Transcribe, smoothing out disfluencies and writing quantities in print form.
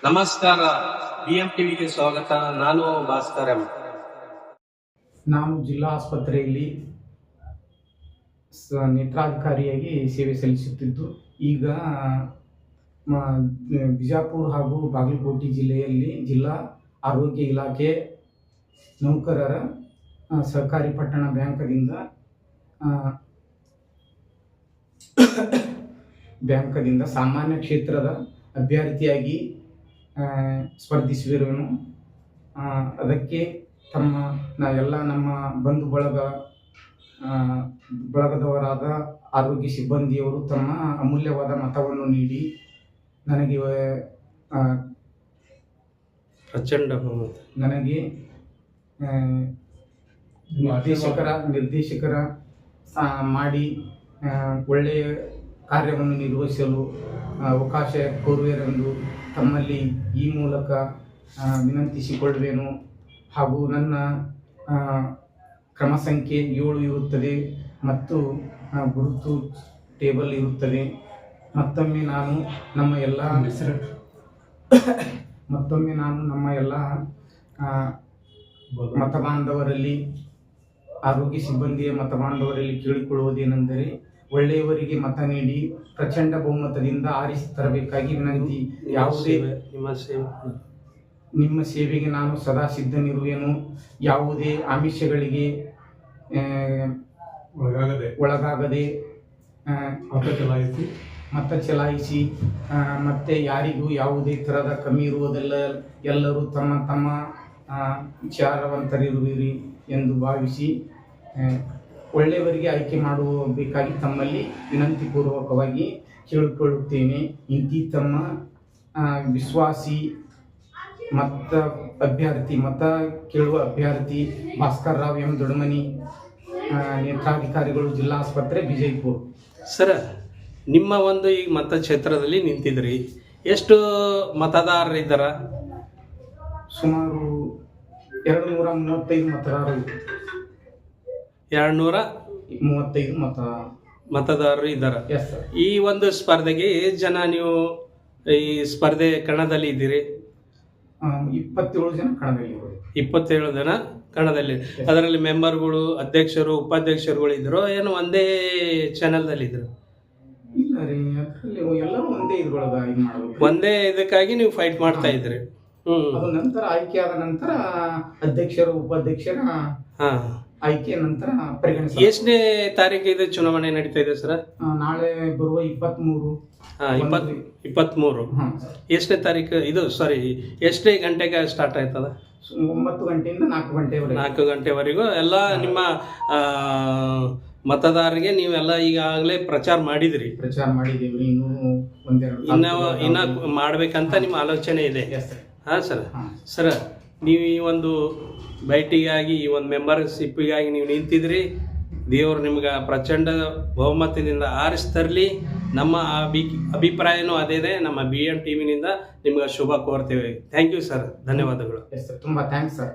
ನಮಸ್ಕಾರ, BM ಟಿವಿಗೆ ಸ್ವಾಗತ. ನಾನು ಭಾಸ್ಕರ್ ಎಂ. ನಾನು ಜಿಲ್ಲಾ ಆಸ್ಪತ್ರೆಯಲ್ಲಿ ನೇತ್ರಾಧಿಕಾರಿಯಾಗಿ ಸೇವೆ ಸಲ್ಲಿಸುತ್ತಿದ್ದು, ಈಗ ಬಿಜಾಪುರ ಹಾಗೂ ಬಾಗಲಕೋಟೆ ಜಿಲ್ಲೆಯಲ್ಲಿ ಜಿಲ್ಲಾ ಆರೋಗ್ಯ ಇಲಾಖೆ ನೌಕರರ ಸಹಕಾರಿ ಪಟ್ಟಣ ಬ್ಯಾಂಕದಿಂದ ಸಾಮಾನ್ಯ ಕ್ಷೇತ್ರದ ಅಭ್ಯರ್ಥಿಯಾಗಿ ಸ್ಪರ್ಧಿಸುವಿರುವೆನು. ಅದಕ್ಕೆ ಎಲ್ಲ ನಮ್ಮ ಬಂಧು ಬಳಗದವರಾದ ಆರೋಗ್ಯ ಸಿಬ್ಬಂದಿಯವರು ತಮ್ಮ ಅಮೂಲ್ಯವಾದ ಮತವನ್ನು ನೀಡಿ ನನಗೆ ನನಗೆ ನಿರ್ದೇಶಕರ ಮಾಡಿ ಒಳ್ಳೆಯ ಕಾರ್ಯವನ್ನು ನಿರ್ವಹಿಸಲು ಅವಕಾಶ ಕೋರುವೆರೆಂದು ತಮ್ಮಲ್ಲಿ ಈ ಮೂಲಕ ವಿನಂತಿಸಿಕೊಳ್ಳುವೆನು. ಹಾಗೂ ನನ್ನ ಕ್ರಮ ಸಂಖ್ಯೆ 7 ಇರುತ್ತದೆ ಮತ್ತು ಗುರುತು ಟೇಬಲ್ ಇರುತ್ತದೆ. ಮತ್ತೊಮ್ಮೆ ನಾನು ನಮ್ಮ ಎಲ್ಲ ಮತಬಾಂಧವರಲ್ಲಿ, ಆರೋಗ್ಯ ಸಿಬ್ಬಂದಿಯ ಮತಬಾಂಧವರಲ್ಲಿ ಕೇಳಿಕೊಳ್ಳುವುದೇನೆಂದರೆ, ಒಳ್ಳೆಯವರಿಗೆ ಮತ ನೀಡಿ ಪ್ರಚಂಡ ಬಹುಮತದಿಂದ ಆರಿಸಿ ತರಬೇಕಾಗಿ ವಿನಂತಿ. ನಿಮ್ಮ ಸೇವೆಗೆ ನಾನು ಸದಾ ಸಿದ್ಧನಿರುವೆನು. ಯಾವುದೇ ಆಮಿಷಗಳಿಗೆ ಒಳಗಾಗದೆ ಮತ ಚಲಾಯಿಸಿ ಮತ್ತೆ ಯಾರಿಗೂ ಯಾವುದೇ ಥರದ ಕಮ್ಮಿ ಇರುವುದಿಲ್ಲ. ಎಲ್ಲರೂ ತಮ್ಮ ವಿಚಾರವಂತರಿರುವಿರಿ ಎಂದು ಭಾವಿಸಿ ಒಳ್ಳೆಯವರಿಗೆ ಆಯ್ಕೆ ಮಾಡಬೇಕಾಗಿ ತಮ್ಮಲ್ಲಿ ವಿನಂತಿಪೂರ್ವಕವಾಗಿ ಕೇಳಿಕೊಳ್ಳುತ್ತೇನೆ. ಇಂತಿ ತಮ್ಮ ವಿಶ್ವಾಸಿ ಮತ ಕೇಳುವ ಅಭ್ಯರ್ಥಿ ಭಾಸ್ಕರ್ ರಾವ್ ಎಂ ದೊಡ್ಡಮನಿ, ನೇತ್ರಾಧಿಕಾರಿಗಳು, ಜಿಲ್ಲಾ ಆಸ್ಪತ್ರೆ, ಬಿಜಾಪುರ. ಸರ್, ನಿಮ್ಮ ಒಂದು ಈ ಮತಕ್ಷೇತ್ರದಲ್ಲಿ ನಿಂತಿದ್ರಿ, ಎಷ್ಟು ಮತದಾರರಿದ್ದಾರ? ಸುಮಾರು 235 ಮತದಾರರು. 235 ಮತದಾರರು ಇದ್ದಾರೆ. ಈ ಒಂದು ಸ್ಪರ್ಧೆಗೆ ಎಷ್ಟು ಜನ ನೀವು ಈ ಸ್ಪರ್ಧೆ ಕಣದಲ್ಲಿ ಇದ್ದೀರಿ? 27 ಜನ ಕಣದಲ್ಲಿ. 27 ಜನ ಕಣದಲ್ಲಿ. ಅದರಲ್ಲಿ ಮೆಂಬರ್ಗಳು, ಅಧ್ಯಕ್ಷರು, ಉಪಾಧ್ಯಕ್ಷರುಗಳು ಇದ್ರು, ಏನು ಒಂದೇ ಚಾನೆಲ್ದಲ್ಲಿ ಇದ್ರು? ಇಲ್ಲ ರೀ, ಎಲ್ಲರೂ ಒಂದೇ ಇದ್ರೊಳಗೆ ಇದು ಮಾಡಬೇಕು. ಒಂದೇ ಇದಕ್ಕಾಗಿ ನೀವು ಫೈಟ್ ಮಾಡ್ತಾ ಇದ್ರಿ. ಅದು ನಂತರ ಆಯ್ಕೆ ಆದ ನಂತರ ಅಧ್ಯಕ್ಷರು, ಉಪಾಧ್ಯಕ್ಷರ ಆಯ್ಕೆ ನಂತರ ಪರಿಗಣಿಸ. ಎಷ್ಟನೇ ತಾರೀಕು ಇದು ಚುನಾವಣೆ ನಡೀತಾ ಇದೆ ಸರ್? ನಾಳೆ ಬರುವ 23. 23. ಎಷ್ಟನೇ ತಾರೀಕು ಇದು? ಸಾರಿ, ಎಷ್ಟೇ ಗಂಟೆಗೆ ಸ್ಟಾರ್ಟ್ ಆಯ್ತದ? 9 ಗಂಟೆಯಿಂದ 4 ಗಂಟೆವರೆಗೆ. 4 ಗಂಟೆವರೆಗೂ ಎಲ್ಲ ನಿಮ್ಮ ಮತದಾರರಿಗೆ ನೀವೆಲ್ಲ ಈಗಾಗಲೇ ಪ್ರಚಾರ ಮಾಡಿದಿರಿ? ಪ್ರಚಾರ ಮಾಡಿದ್ದೀವಿ. ಇನ್ನ ಮಾಡ್ಬೇಕಂತ ನಿಮ್ಮ ಆಲೋಚನೆ ಇದೆ? ಹಾಂ ಸರ್. ಸರ್, ನೀವು ಈ ಒಂದು ಭೇಟಿಗಾಗಿ, ಈ ಒಂದು ಮೆಂಬರ್ಶಿಪ್ಪಿಗಾಗಿ ನೀವು ನಿಂತಿದ್ರಿ. ದೇವರು ನಿಮ್ಗೆ ಪ್ರಚಂಡ ಬಹುಮತದಿಂದ ಆರಿಸ್ತರಲಿ. ನಮ್ಮ ಅಭಿಪ್ರಾಯನೂ ಅದೇ ಇದೆ. ನಮ್ಮ BM ಟಿವಿನಿಂದ ನಿಮ್ಗೆ ಶುಭ ಕೋರ್ತೇವೆ. ಥ್ಯಾಂಕ್ ಯು ಸರ್, ಧನ್ಯವಾದಗಳು. ತುಂಬ ಥ್ಯಾಂಕ್ಸ್ ಸರ್.